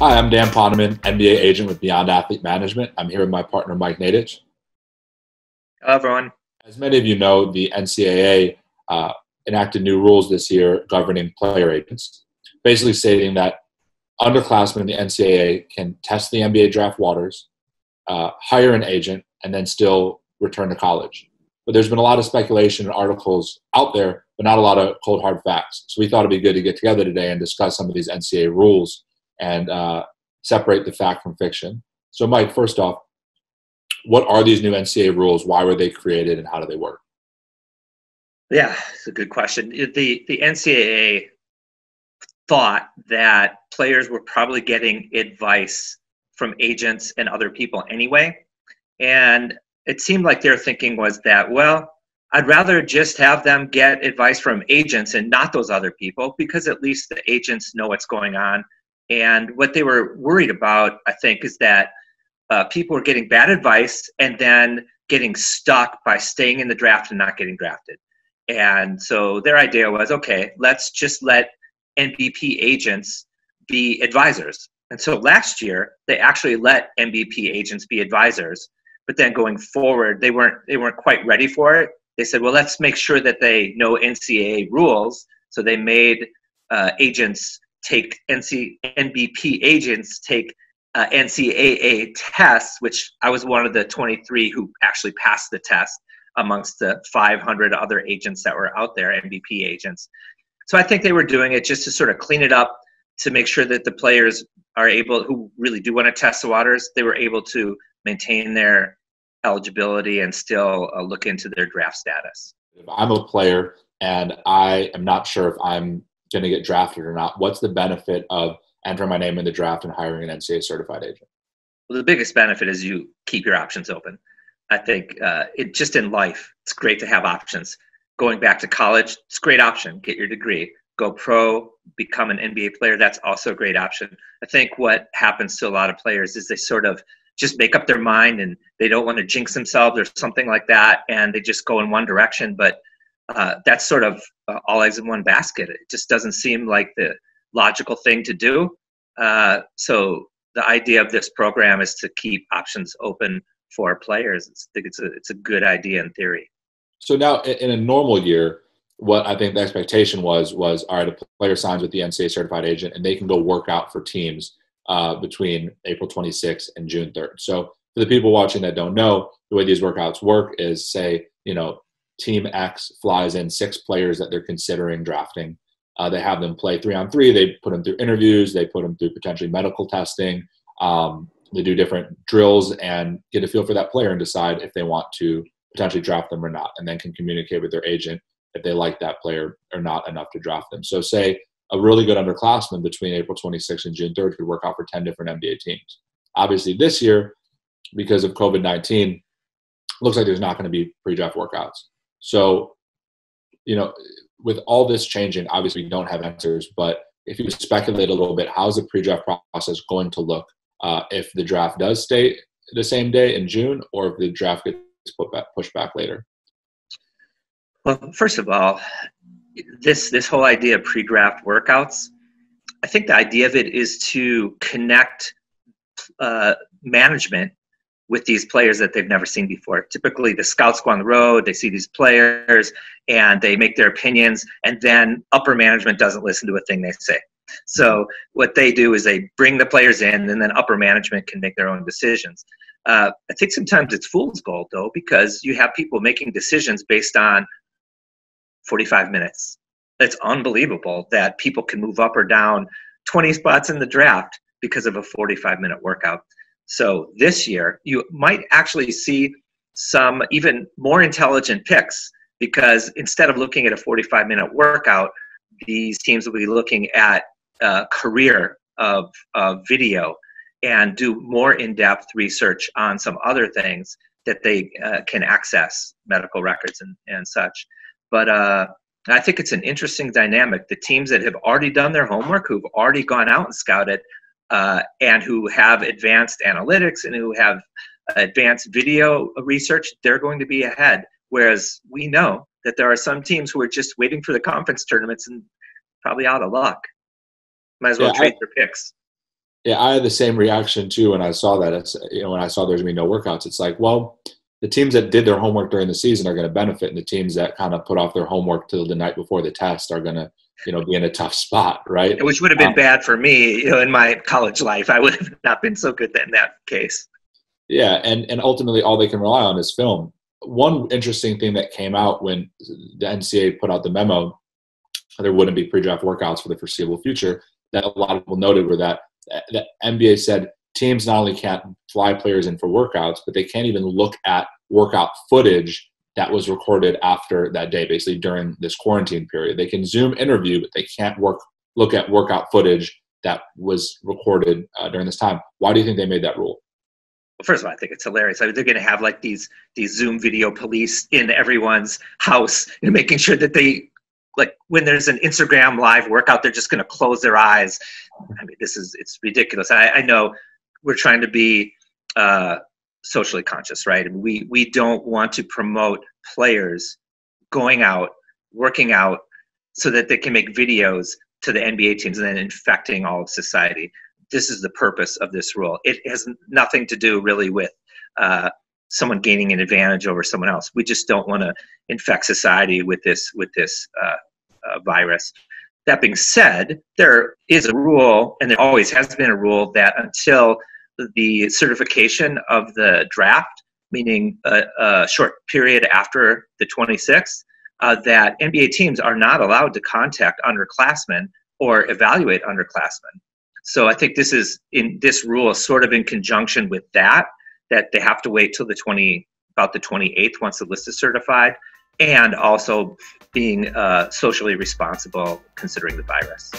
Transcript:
Hi, I'm Dan Poneman, NBA agent with Beyond Athlete Management. I'm here with my partner, Mike Naiditch. Hello, everyone. As many of you know, the NCAA enacted new rules this year governing player agents, basically stating that underclassmen in the NCAA can test the NBA draft waters, hire an agent, and then still return to college. But there's been a lot of speculation and articles out there, but not a lot of cold, hard facts. So we thought it'd be good to get together today and discuss some of these NCAA rules and separate the fact from fiction. So, Mike, first off, what are these new NCAA rules? Why were they created, and how do they work? Yeah, it's a good question. The NCAA thought that players were probably getting advice from agents and other people anyway. And it seemed like their thinking was that, well, I'd rather just have them get advice from agents and not those other people, because at least the agents know what's going on. And what they were worried about, I think, is that people were getting bad advice and then getting stuck by staying in the draft and not getting drafted. And so their idea was, okay, let's just let MVP agents be advisors. And so last year, they actually let MVP agents be advisors. But then going forward, they weren't quite ready for it. They said, well, let's make sure that they know NCAA rules. So they made agents take MVP agents take NCAA tests, which I was one of the 23 who actually passed the test amongst the 500 other agents that were out there, MVP agents. So I think they were doing it just to sort of clean it up, to make sure that the players are able, who really do want to test the waters, they were able to maintain their eligibility and still look into their draft status. If I'm a player and I am not sure if I'm going to get drafted or not, what's the benefit of entering my name in the draft and hiring an NCAA certified agent? Well, the biggest benefit is you keep your options open. I think it just in life, it's great to have options. Going back to college, it's a great option. Get your degree. Go pro, become an NBA player. That's also a great option. I think what happens to a lot of players is they sort of just make up their mind and they don't want to jinx themselves or something like that, and they just go in one direction. But that's sort of all eggs in one basket. It just doesn't seem like the logical thing to do. So the idea of this program is to keep options open for players. I think it's a good idea in theory. So now, in a normal year, what I think the expectation was all right, a player signs with the NCAA certified agent, and they can go work out for teams between April 26th and June 3rd. So for the people watching that don't know, the way these workouts work is, say, Team X flies in 6 players that they're considering drafting. They have them play 3-on-3. They put them through interviews. They put them through potentially medical testing. They do different drills and get a feel for that player and decide if they want to potentially draft them or not, and then can communicate with their agent if they like that player or not enough to draft them. So say a really good underclassman between April 26th and June 3rd could work out for 10 different NBA teams. Obviously this year, because of COVID-19, looks like there's not going to be pre-draft workouts. So, with all this changing, obviously we don't have answers, but if you speculate a little bit, how's the pre-draft process going to look if the draft does stay the same day in June, or if the draft gets pushed back later? Well, first of all, this whole idea of pre-draft workouts, I think the idea of it is to connect management with these players that they've never seen before. Typically, the scouts go on the road, they see these players, and they make their opinions, and then upper management doesn't listen to a thing they say. So what they do is they bring the players in, and then upper management can make their own decisions. I think sometimes it's fool's gold, though, because you have people making decisions based on 45 minutes. It's unbelievable that people can move up or down 20 spots in the draft because of a 45-minute workout. So this year, you might actually see some even more intelligent picks, because instead of looking at a 45-minute workout, these teams will be looking at a career of video and do more in-depth research on some other things that they can access, medical records and such. But I think it's an interesting dynamic. The teams that have already done their homework, who've already gone out and scouted, and who have advanced analytics and who have advanced video research, they're going to be ahead. Whereas we know that there are some teams who are just waiting for the conference tournaments and probably out of luck. Might as well trade their picks. Yeah, I had the same reaction too when I saw that. It's, when I saw there's gonna be no workouts, it's like, well, the teams that did their homework during the season are going to benefit, and the teams that kind of put off their homework till the night before the test are going to, be in a tough spot, right? Which would have been bad for me, in my college life. I would have not been so good in that case. Yeah, and ultimately all they can rely on is film. One interesting thing that came out when the NCAA put out the memo, there wouldn't be pre-draft workouts for the foreseeable future, that a lot of people noted were that the NBA said teams not only can't fly players in for workouts, but they can't even look at workout footage that was recorded after that day, basically during this quarantine period. They can Zoom interview, but they can't look at workout footage that was recorded during this time. Why do you think they made that rule? Well, first of all, I think it's hilarious. I mean, they're going to have like these Zoom video police in everyone's house, making sure that they, like, when there's an Instagram live workout, they're just going to close their eyes. I mean, it's ridiculous. I know we're trying to be socially conscious, right? And we don't want to promote players going out, working out, so that they can make videos to the NBA teams and then infecting all of society. This is the purpose of this rule. It has nothing to do really with someone gaining an advantage over someone else. We just don't want to infect society with this virus. That being said, there is a rule, and there always has been a rule, that until the certification of the draft, meaning a short period after the 26th, that NBA teams are not allowed to contact underclassmen or evaluate underclassmen. So I think this rule is sort of in conjunction with that they have to wait till about the 28th once the list is certified, and also being socially responsible considering the virus.